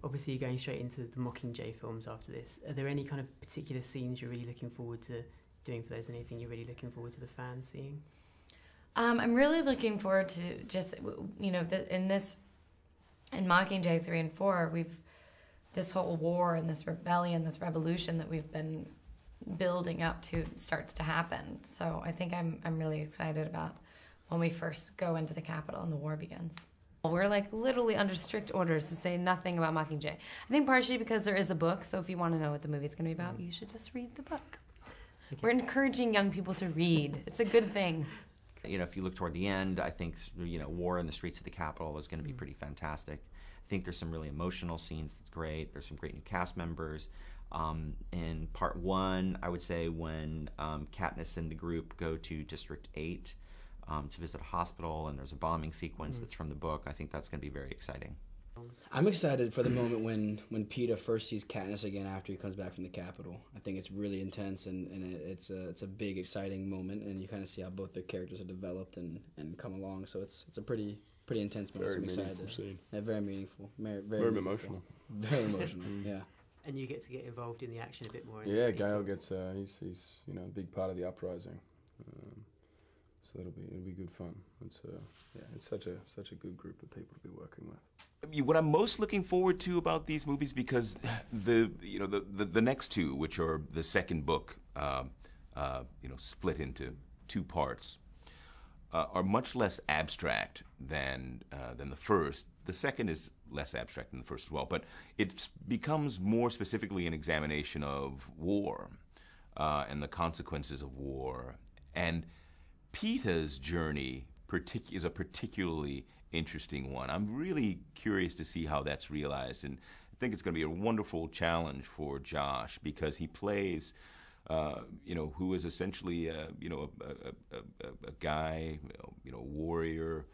Obviously, you're going straight into the Mockingjay films after this. Are there any kind of particular scenes you're really looking forward to doing for those? Anything you're really looking forward to the fans seeing? I'm really looking forward to just, you know, in Mockingjay 3 and 4, this whole war and this rebellion, this revolution that we've been building up to starts to happen. So I think I'm really excited about when we first go into the Capitol and the war begins. We're like literally under strict orders to say nothing about Mockingjay. I think partially because there is a book, so if you want to know what the movie's going to be about, you should just read the book. Okay. We're encouraging young people to read. It's a good thing. You know, if you look toward the end, I think, you know, war in the streets of the Capitol is going to be pretty fantastic. I think there's some really emotional scenes that's great. There's some great new cast members. In part 1, I would say when Katniss and the group go to District 8 to visit a hospital, and there's a bombing sequence that's from the book, I think that's going to be very exciting. I'm excited for the moment when Peeta first sees Katniss again after he comes back from the Capitol. I think it's really intense, and it's a big, exciting moment, and you kind of see how both their characters are developed and come along. So it's a pretty intense moment. Very so I'm meaningful excited. scene. Yeah, very meaningful. Very emotional. Very emotional. Yeah. And you get to get involved in the action a bit more. Yeah, Gale gets he's you know, a big part of the uprising. So it'll be good fun. It's such a good group of people to be working with. What I'm most looking forward to about these movies, because the next two, which are the second book, split into 2 parts, are much less abstract than the first. The second is less abstract than the first as well, but it becomes more specifically an examination of war and the consequences of war. And Peeta's journey is a particularly interesting one. I'm really curious to see how that's realized, and I think it's going to be a wonderful challenge for Josh, because he plays, who is essentially, a guy, a warrior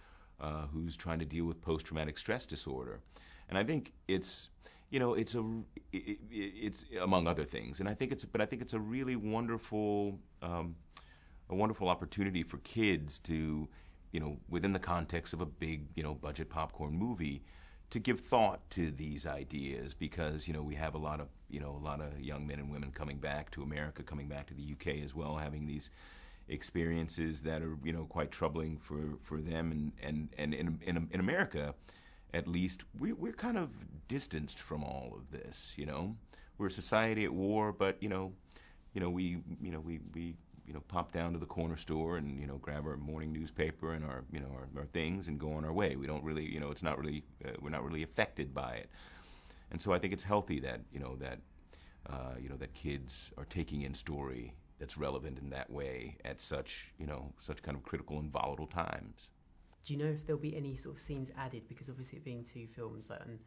who's trying to deal with post-traumatic stress disorder, and I think it's among other things, and I think it's a really wonderful. A wonderful opportunity for kids to, within the context of a big, budget popcorn movie, to give thought to these ideas, because, we have a lot of young men and women coming back to America, coming back to the UK as well, having these experiences that are, quite troubling for them, and in America, at least, we're kind of distanced from all of this, We're a society at war, but, we pop down to the corner store and grab our morning newspaper and our our things and go on our way. We don't really it's not really we're not really affected by it, and so I think it's healthy that that kids are taking in story that's relevant in that way at such kind of critical and volatile times. Do you know if there'll be any sort of scenes added, because obviously it being 2 films, and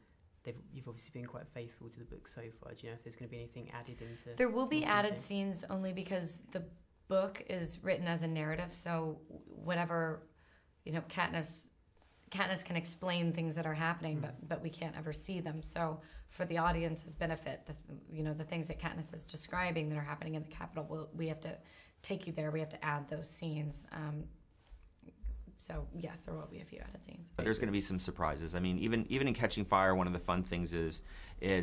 you've obviously been quite faithful to the book so far. Do you know if there's going to be anything added into? There will be added scenes, only because the book is written as a narrative, so whatever, Katniss can explain things that are happening, but we can't ever see them. So for the audience's benefit, the things that Katniss is describing that are happening in the Capitol, we have to take you there. We have to add those scenes. So yes, there will be a few added scenes. There's going to be some surprises. I mean, even in Catching Fire, one of the fun things is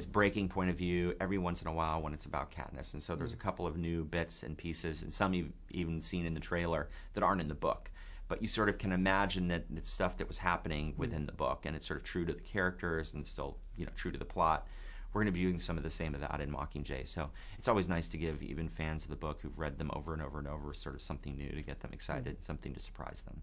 breaking point of view every once in a while when it's about Katniss. And so there's a couple of new bits and pieces, and some you've even seen in the trailer that aren't in the book. But you sort of can imagine that it's stuff that was happening within the book, and it's sort of true to the characters and still true to the plot. We're going to be doing some of the same of that in Mockingjay. So it's always nice to give even fans of the book who've read them over and over and over sort of something new to get them excited, something to surprise them.